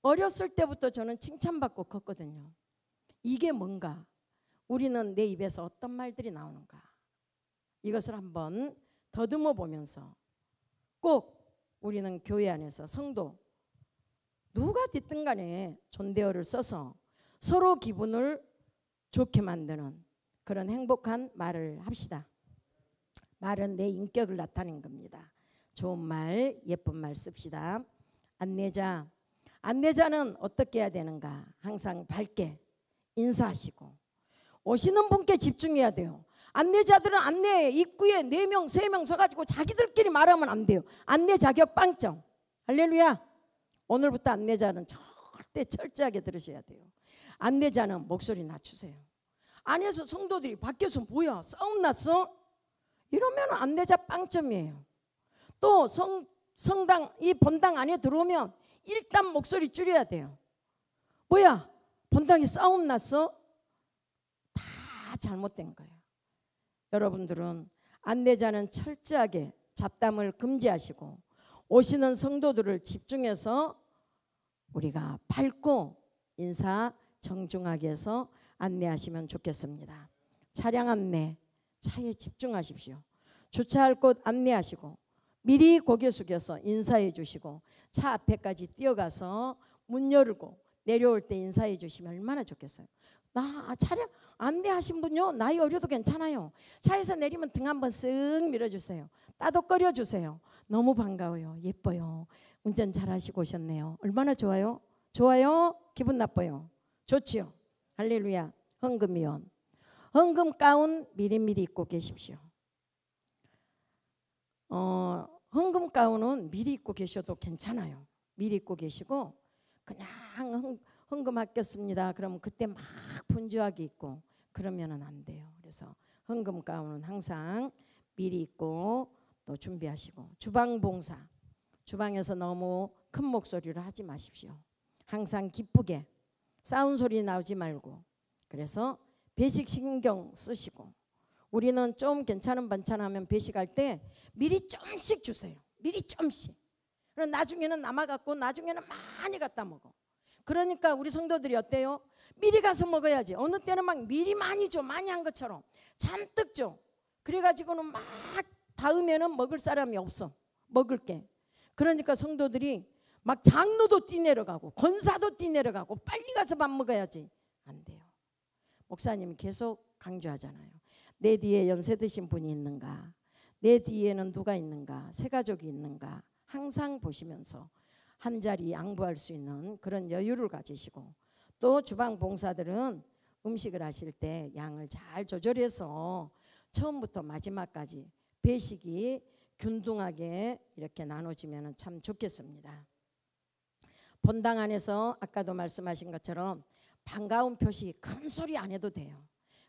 어렸을 때부터 저는 칭찬받고 컸거든요. 이게 뭔가? 우리는 내 입에서 어떤 말들이 나오는가? 이것을 한번 더듬어 보면서 꼭 우리는 교회 안에서 성도 누가 됐든 간에 존대어를 써서 서로 기분을 좋게 만드는 그런 행복한 말을 합시다. 말은 내 인격을 나타내는 겁니다. 좋은 말, 예쁜 말 씁시다. 안내자는 어떻게 해야 되는가? 항상 밝게 인사하시고 오시는 분께 집중해야 돼요. 안내자들은 안내 입구에 4명, 3명 서가지고 자기들끼리 말하면 안 돼요. 안내 자격 빵점. 할렐루야. 오늘부터 안내자는 절대 철저하게 들으셔야 돼요. 안내자는 목소리 낮추세요. 안에서 성도들이 밖에서 뭐야 싸움 났어? 이러면 안내자 빵점이에요. 또 성당 이 본당 안에 들어오면 일단 목소리 줄여야 돼요. 뭐야 본당에 싸움 났어? 다 잘못된 거예요. 여러분들은 안내자는 철저하게 잡담을 금지하시고 오시는 성도들을 집중해서 우리가 밝고 인사 정중하게 해서 안내하시면 좋겠습니다. 차량 안내, 차에 집중하십시오. 주차할 곳 안내하시고 미리 고개 숙여서 인사해 주시고 차 앞에까지 뛰어가서 문 열고 내려올 때 인사해 주시면 얼마나 좋겠어요. 나 차량 안내하신 분요 나이 어려도 괜찮아요. 차에서 내리면 등 한번 쓱 밀어주세요. 따독거려 주세요. 너무 반가워요. 예뻐요. 운전 잘하시고 오셨네요. 얼마나 좋아요? 좋아요? 기분 나빠요? 좋지요. 할렐루야. 헌금위원, 헌금 가운 미리미리 입고 계십시오. 헌금 가운은 미리 입고 계셔도 괜찮아요. 미리 입고 계시고 그냥 헌금 아꼈습니다. 그러면 그때 막 분주하게 입고 그러면은 안 돼요. 그래서 헌금 가운은 항상 미리 입고 또 준비하시고 주방 봉사, 주방에서 너무 큰 목소리로 하지 마십시오. 항상 기쁘게 싸운 소리 나오지 말고 그래서 배식 신경 쓰시고, 우리는 좀 괜찮은 반찬 하면 배식할 때 미리 좀씩 주세요. 미리 좀씩. 그럼 나중에는 남아갖고 나중에는 많이 갖다 먹어. 그러니까 우리 성도들이 어때요? 미리 가서 먹어야지. 어느 때는 막 미리 많이 줘. 많이 한 것처럼 잔뜩 줘. 그래가지고는 막 닿으면은 먹을 사람이 없어. 먹을 게. 그러니까 성도들이 막 장로도 뛰내려가고 권사도 뛰내려가고 빨리 가서 밥 먹어야지. 안 돼요. 목사님이 계속 강조하잖아요. 내 뒤에 연세 드신 분이 있는가, 내 뒤에는 누가 있는가, 새가족이 있는가 항상 보시면서 한 자리 양보할 수 있는 그런 여유를 가지시고, 또 주방 봉사들은 음식을 하실 때 양을 잘 조절해서 처음부터 마지막까지 배식이 균등하게 이렇게 나눠지면 참 좋겠습니다. 본당 안에서 아까도 말씀하신 것처럼 반가운 표시 큰 소리 안 해도 돼요.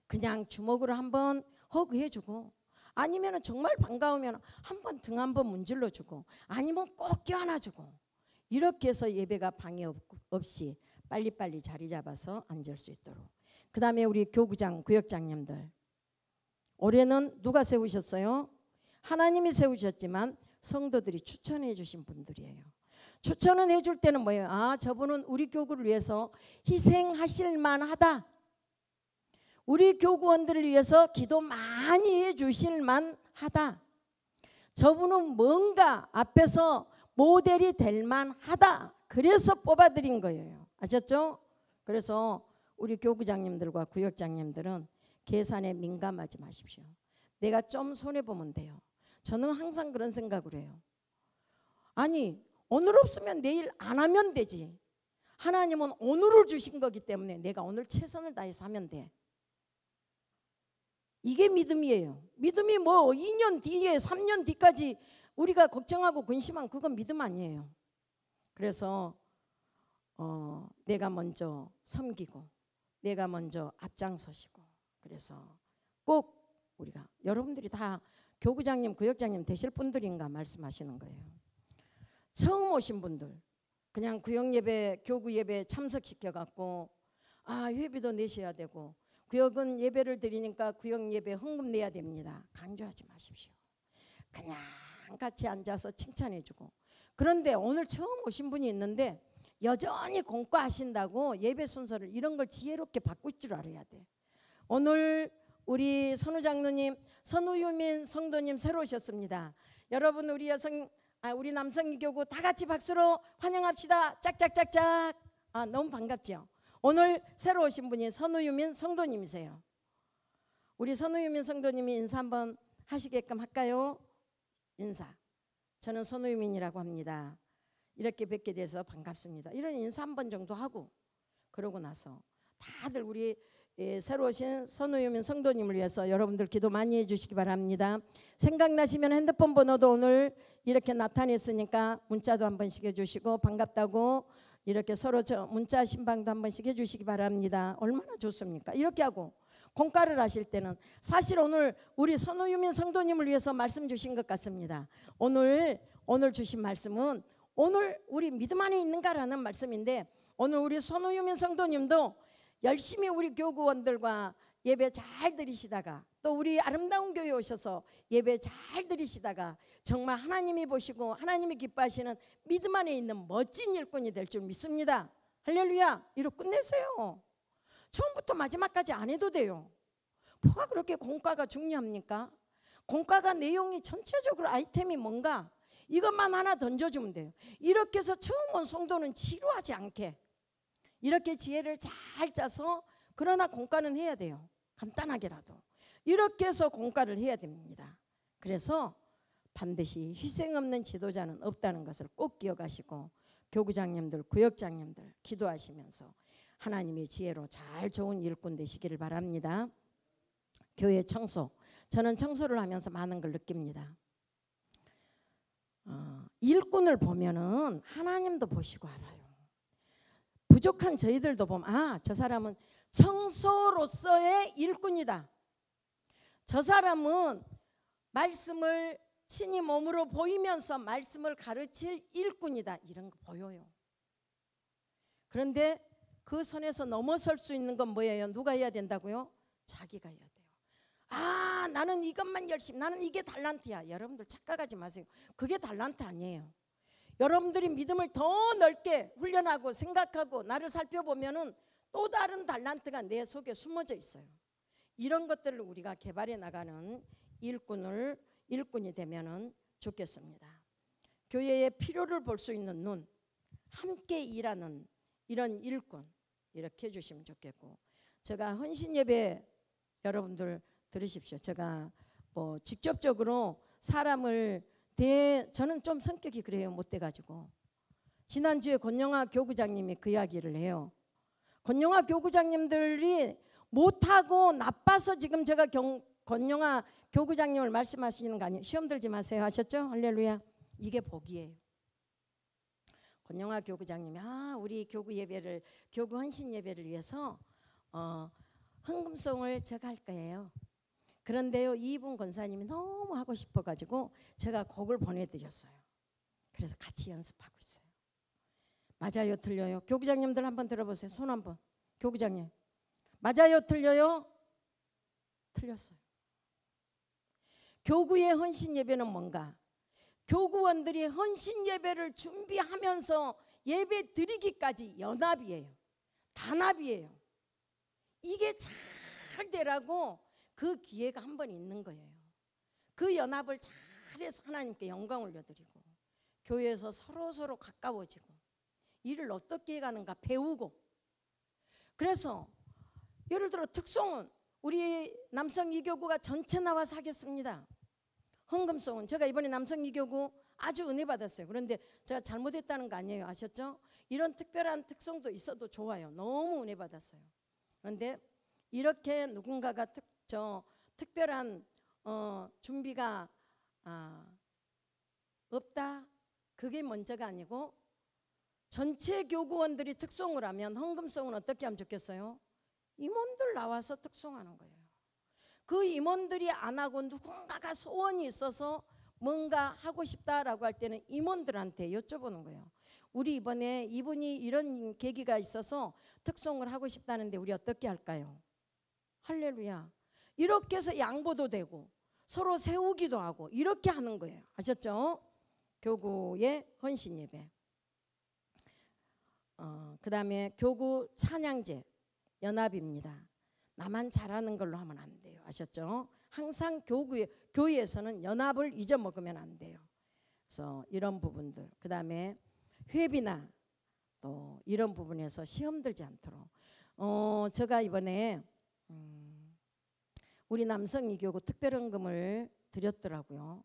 그냥 주먹으로 한번 허그해주고, 아니면 정말 반가우면 한번 등 한번 문질러주고, 아니면 꼭 껴안아주고, 이렇게 해서 예배가 방해 없이 빨리빨리 자리 잡아서 앉을 수 있도록. 그 다음에 우리 교구장, 구역장님들, 올해는 누가 세우셨어요? 하나님이 세우셨지만 성도들이 추천해 주신 분들이에요. 추천은 해줄 때는 뭐예요? 아, 저분은 우리 교구를 위해서 희생하실 만하다. 우리 교구원들을 위해서 기도 많이 해주실 만하다. 저분은 뭔가 앞에서 모델이 될 만하다. 그래서 뽑아드린 거예요. 아셨죠? 그래서 우리 교구장님들과 구역장님들은 계산에 민감하지 마십시오. 내가 좀 손해보면 돼요. 저는 항상 그런 생각을 해요. 아니, 오늘 없으면 내일 안 하면 되지. 하나님은 오늘을 주신 거기 때문에 내가 오늘 최선을 다해서 하면 돼. 이게 믿음이에요. 믿음이 뭐 2년 뒤에 3년 뒤까지 우리가 걱정하고 근심한 그건 믿음 아니에요. 그래서 내가 먼저 섬기고 내가 먼저 앞장서시고, 그래서 꼭 우리가, 여러분들이 다 교구장님 구역장님 되실 분들인가 말씀하시는 거예요. 처음 오신 분들 그냥 구역예배 교구예배 참석시켜갖고 아, 회비도 내셔야 되고 구역은 예배를 드리니까 구역예배 헌금 내야 됩니다. 강조하지 마십시오. 그냥 같이 앉아서 칭찬해주고. 그런데 오늘 처음 오신 분이 있는데 여전히 공과하신다고 예배 순서를 이런 걸 지혜롭게 바꿀 줄 알아야 돼. 오늘 우리 선우 장로님, 선우유민 성도님 새로 오셨습니다. 여러분 우리 남성교구 다 같이 박수로 환영합시다. 짝짝짝짝. 아, 너무 반갑죠. 오늘 새로 오신 분이 선우유민 성도님이세요. 우리 선우유민 성도님이 인사 한번 하시게끔 할까요? 인사. 저는 선우유민이라고 합니다. 이렇게 뵙게 돼서 반갑습니다. 이런 인사 한 번 정도 하고, 그러고 나서 다들 우리 새로 오신 선우유민 성도님을 위해서 여러분들 기도 많이 해주시기 바랍니다. 생각나시면 핸드폰 번호도 오늘 이렇게 나타냈으니까 문자도 한 번씩 해주시고, 반갑다고 이렇게 서로 문자 신방도 한 번씩 해주시기 바랍니다. 얼마나 좋습니까? 이렇게 하고 공과를 하실 때는 사실 오늘 우리 선우유민 성도님을 위해서 말씀 주신 것 같습니다. 오늘 주신 말씀은 오늘 우리 믿음 안에 있는가라는 말씀인데, 오늘 우리 선우유민 성도님도 열심히 우리 교구원들과 예배 잘 드리시다가, 또 우리 아름다운 교회 오셔서 예배 잘 드리시다가 정말 하나님이 보시고 하나님이 기뻐하시는 믿음 안에 있는 멋진 일꾼이 될 줄 믿습니다. 할렐루야. 이러고 끝내세요. 처음부터 마지막까지 안 해도 돼요. 뭐가 그렇게 공과가 중요합니까? 공과가 내용이 전체적으로 아이템이 뭔가 이것만 하나 던져주면 돼요. 이렇게 해서 처음 온 성도는 지루하지 않게 이렇게 지혜를 잘 짜서, 그러나 공과는 해야 돼요. 간단하게라도 이렇게 해서 공과를 해야 됩니다. 그래서 반드시 희생 없는 지도자는 없다는 것을 꼭 기억하시고, 교구장님들 구역장님들 기도하시면서 하나님의 지혜로 잘 좋은 일꾼 되시기를 바랍니다. 교회 청소, 저는 청소를 하면서 많은 걸 느낍니다. 일꾼을 보면은 하나님도 보시고 알아요. 부족한 저희들도 보면 아, 저 사람은 청소로서의 일꾼이다. 저 사람은 말씀을 친히 몸으로 보이면서 말씀을 가르칠 일꾼이다. 이런 거 보여요. 그런데 그 선에서 넘어설 수 있는 건 뭐예요? 누가 해야 된다고요? 자기가 해야 돼요. 아, 나는 이것만 열심히, 나는 이게 달란트야. 여러분들 착각하지 마세요. 그게 달란트 아니에요. 여러분들이 믿음을 더 넓게 훈련하고 생각하고 나를 살펴보면은 또 다른 달란트가 내 속에 숨어져 있어요. 이런 것들을 우리가 개발해 나가는 일꾼이 되면은 좋겠습니다. 교회의 필요를 볼 수 있는 눈, 함께 일하는 이런 일꾼 이렇게 해주시면 좋겠고, 제가 헌신 예배 여러분들 들으십시오. 제가 뭐 직접적으로 사람을 저는 좀 성격이 그래요. 못돼 가지고. 지난주에 권영아 교구장님이 그 이야기를 해요. 권영아 교구장님들이 못하고 나빠서 지금 제가 권영아 교구장님을 말씀하시는 거 아니에요. 시험 들지 마세요 하셨죠? 할렐루야. 이게 복이에요. 권영아 교구장님이 우리 교구 예배를, 교구 헌신 예배를 위해서 헌금송을 제가 할 거예요. 그런데요, 이분 권사님이 너무 하고 싶어가지고 제가 곡을 보내드렸어요. 그래서 같이 연습하고 있어요. 맞아요, 틀려요? 교구장님들 한번 들어보세요. 손 한번. 교구장님, 맞아요, 틀려요? 틀렸어요. 교구의 헌신 예배는 뭔가? 교구원들이 헌신 예배를 준비하면서 예배 드리기까지 연합이에요. 단합이에요. 이게 잘 되라고 그 기회가 한 번 있는 거예요. 그 연합을 잘해서 하나님께 영광 올려드리고, 교회에서 서로 가까워지고, 일을 어떻게 해가는가 배우고. 그래서 예를 들어 특송은 우리 남성 이교구가 전체 나와서 하겠습니다. 헌금송은 제가 이번에 남성 이교구 아주 은혜 받았어요. 그런데 제가 잘못했다는 거 아니에요. 아셨죠? 이런 특별한 특성도 있어도 좋아요. 너무 은혜 받았어요. 그런데 이렇게 누군가가 특별한 준비가 없다, 그게 먼저가 아니고, 전체 교구원들이 특송을 하면 헌금송은 어떻게 하면 좋겠어요? 임원들 나와서 특송하는 거예요. 그 임원들이 안 하고 누군가가 소원이 있어서 뭔가 하고 싶다라고 할 때는 임원들한테 여쭤보는 거예요. 우리 이번에 이분이 이런 계기가 있어서 특송을 하고 싶다는데 우리 어떻게 할까요? 할렐루야. 이렇게 해서 양보도 되고 서로 세우기도 하고 이렇게 하는 거예요. 아셨죠? 교구의 헌신 예배. 그 다음에 교구 찬양제 연합입니다. 나만 잘하는 걸로 하면 안 돼요. 아셨죠? 항상 교회에서는 연합을 잊어먹으면 안 돼요. 그래서 이런 부분들, 그 다음에 회비나 또 이런 부분에서 시험 들지 않도록. 제가 이번에 우리 남성 이교구 특별헌금을 드렸더라고요.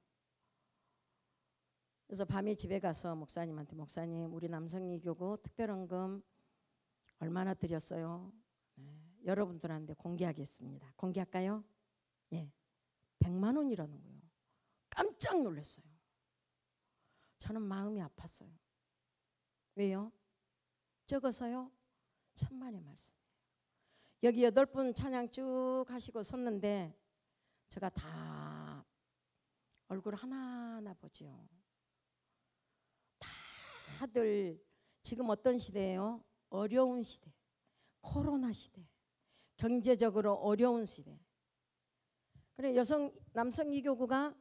그래서 밤에 집에 가서 목사님한테, 목사님 우리 남성 이교구 특별헌금 얼마나 드렸어요? 여러분들한테 공개하겠습니다. 공개할까요? 예, 100만 원이라는 거예요. 깜짝 놀랐어요. 저는 마음이 아팠어요. 왜요? 적어서요? 천만의 말씀이에요. 여기 8분 찬양 쭉 하시고 섰는데 제가 다 얼굴 하나하나 보지요. 다들 지금 어떤 시대예요? 어려운 시대, 코로나 시대, 경제적으로 어려운 시대. 그래, 남성 이교구가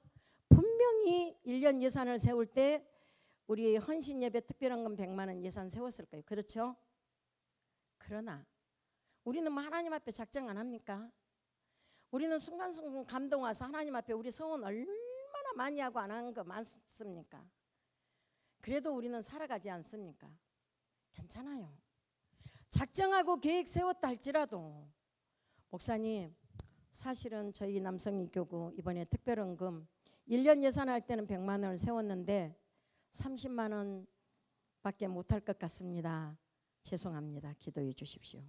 분명히 1년 예산을 세울 때 우리 헌신 예배 특별헌금 100만 원 예산 세웠을 거예요. 그렇죠? 그러나 우리는 뭐 하나님 앞에 작정 안 합니까? 우리는 순간순간 감동 와서 하나님 앞에 우리 소원 얼마나 많이 하고 안 한 거 많습니까? 그래도 우리는 살아가지 않습니까? 괜찮아요. 작정하고 계획 세웠다 할지라도, 목사님 사실은 저희 남성이교구 이번에 특별헌금 1년 예산할 때는 100만 원을 세웠는데 30만 원 밖에 못할 것 같습니다. 죄송합니다. 기도해 주십시오.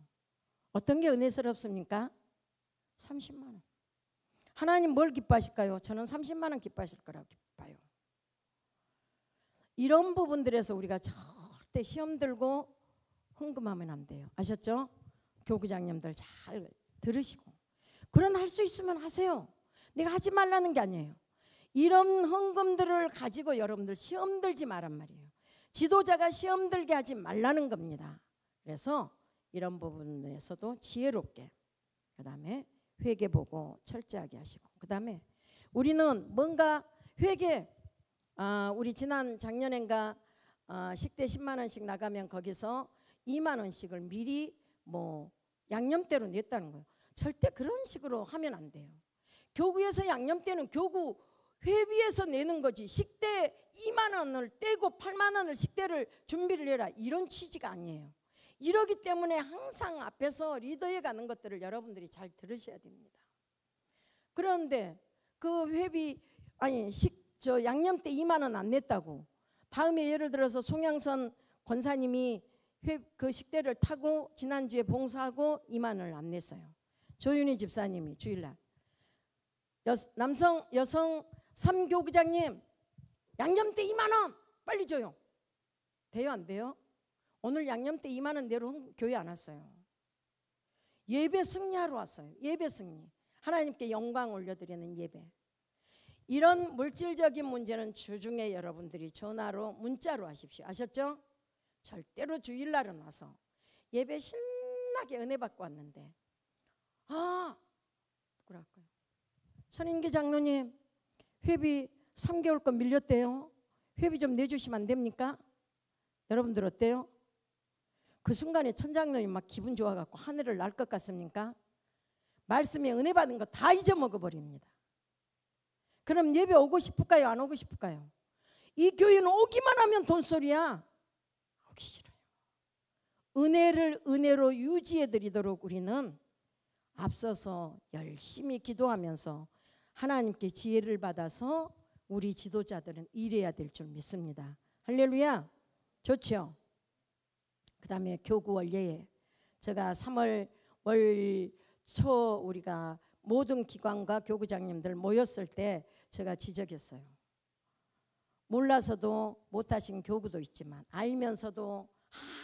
어떤 게 은혜스럽습니까? 30만 원. 하나님 뭘 기뻐하실까요? 저는 30만 원 기뻐하실 거라고 기뻐요. 이런 부분들에서 우리가 절대 시험 들고 헌금하면 안 돼요. 아셨죠? 교구장님들 잘 들으시고, 그런 할 수 있으면 하세요. 내가 하지 말라는 게 아니에요. 이런 헌금들을 가지고 여러분들 시험 들지 말란 말이에요. 지도자가 시험 들게 하지 말라는 겁니다. 그래서 이런 부분에서도 지혜롭게, 그 다음에 회개 보고 철저하게 하시고, 그 다음에 우리는 뭔가 회개, 우리 지난 작년엔가 식대 10만 원씩 나가면 거기서 2만 원씩을 미리 뭐 양념대로 냈다는 거예요. 절대 그런 식으로 하면 안 돼요. 교구에서 양념대는 교구 회비에서 내는 거지, 식대 2만 원을 떼고 8만 원을 식대를 준비를 해라, 이런 취지가 아니에요. 이러기 때문에 항상 앞에서 리더에 가는 것들을 여러분들이 잘 들으셔야 됩니다. 그런데 그 회비, 저 양념대 2만 원 안 냈다고 다음에 예를 들어서 송양선 권사님이 그 식대를 타고 지난주에 봉사하고 2만 원을 안 냈어요. 조윤희 집사님이 주일날 여성 3교구장님 양념대 2만 원 빨리 줘요. 돼요 안 돼요? 오늘 양념대 2만 원 내로 교회 안 왔어요. 예배 승리하러 왔어요. 예배 승리, 하나님께 영광 올려드리는 예배. 이런 물질적인 문제는 주중에 여러분들이 전화로 문자로 하십시오. 아셨죠? 절대로 주일날은 와서 예배 신나게 은혜 받고 왔는데 누구랄까요? 선인기 장로님 회비 3개월 건 밀렸대요. 회비 좀 내주시면 안 됩니까? 여러분들 어때요? 그 순간에 천장로님 막 기분 좋아갖고 하늘을 날 것 같습니까? 말씀에 은혜 받은 거 다 잊어먹어 버립니다. 그럼 예배 오고 싶을까요? 안 오고 싶을까요? 이 교회는 오기만 하면 돈소리야. 오기 싫어요. 은혜를 은혜로 유지해 드리도록 우리는 앞서서 열심히 기도하면서 하나님께 지혜를 받아서 우리 지도자들은 일해야 될 줄 믿습니다. 할렐루야. 좋죠. 그 다음에 교구 원예에 제가 3월 월 초 우리가 모든 기관과 교구장님들 모였을 때 제가 지적했어요. 몰라서도 못하신 교구도 있지만 알면서도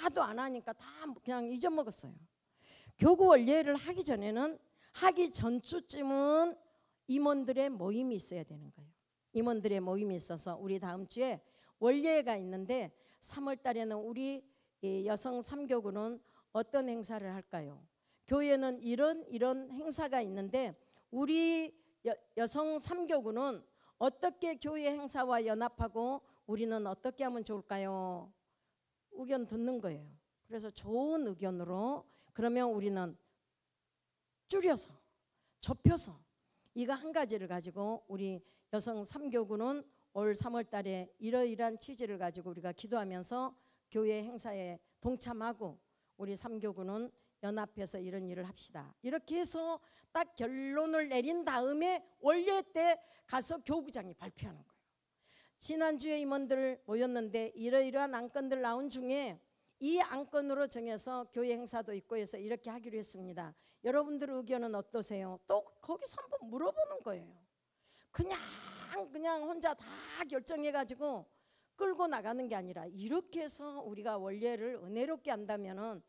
하도 안 하니까 다 그냥 잊어먹었어요. 교구 원예를 하기 전에는, 하기 전주쯤은 임원들의 모임이 있어야 되는 거예요. 임원들의 모임이 있어서 우리 다음 주에 원예가 있는데 3월 달에는 우리 여성 3교구는 어떤 행사를 할까요? 교회는 이런 행사가 있는데 우리 여성 3교구는 어떻게 교회 행사와 연합하고 우리는 어떻게 하면 좋을까요? 의견 듣는 거예요. 그래서 좋은 의견으로 그러면 우리는 줄여서 좁혀서 이거 한 가지를 가지고 우리 여성 3교구는 올 3월 달에 이러이러한 취지를 가지고 우리가 기도하면서 교회 행사에 동참하고 우리 3교구는 연합해서 이런 일을 합시다. 이렇게 해서 딱 결론을 내린 다음에 원예 때 가서 교구장이 발표하는 거예요. 지난주에 임원들 모였는데 이러이러한 안건들 나온 중에 이 안건으로 정해서 교회 행사도 있고 해서 이렇게 하기로 했습니다. 여러분들 의견은 어떠세요? 또 거기서 한번 물어보는 거예요. 그냥 혼자 다 결정해가지고 끌고 나가는 게 아니라 이렇게 해서 우리가 원예를 은혜롭게 한다면은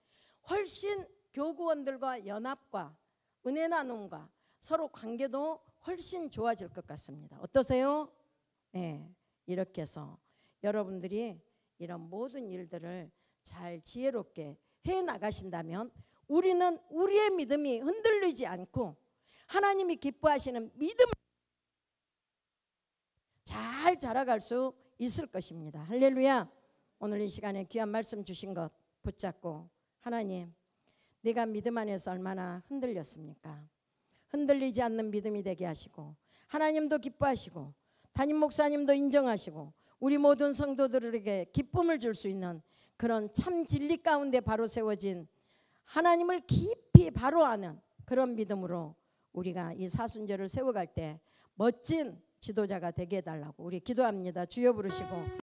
훨씬 교구원들과 연합과 은혜 나눔과 서로 관계도 훨씬 좋아질 것 같습니다. 어떠세요? 네, 이렇게 해서 여러분들이 이런 모든 일들을 잘 지혜롭게 해 나가신다면 우리는 우리의 믿음이 흔들리지 않고 하나님이 기뻐하시는 믿음을 잘 자라갈 수 있을 것입니다. 할렐루야. 오늘 이 시간에 귀한 말씀 주신 것 붙잡고, 하나님, 내가 믿음 안에서 얼마나 흔들렸습니까? 흔들리지 않는 믿음이 되게 하시고 하나님도 기뻐하시고 담임 목사님도 인정하시고 우리 모든 성도들에게 기쁨을 줄 수 있는 그런 참 진리 가운데 바로 세워진 하나님을 깊이 바로 아는 그런 믿음으로 우리가 이 사순절을 세워갈 때 멋진 지도자가 되게 해달라고 우리 기도합니다. 주여 부르시고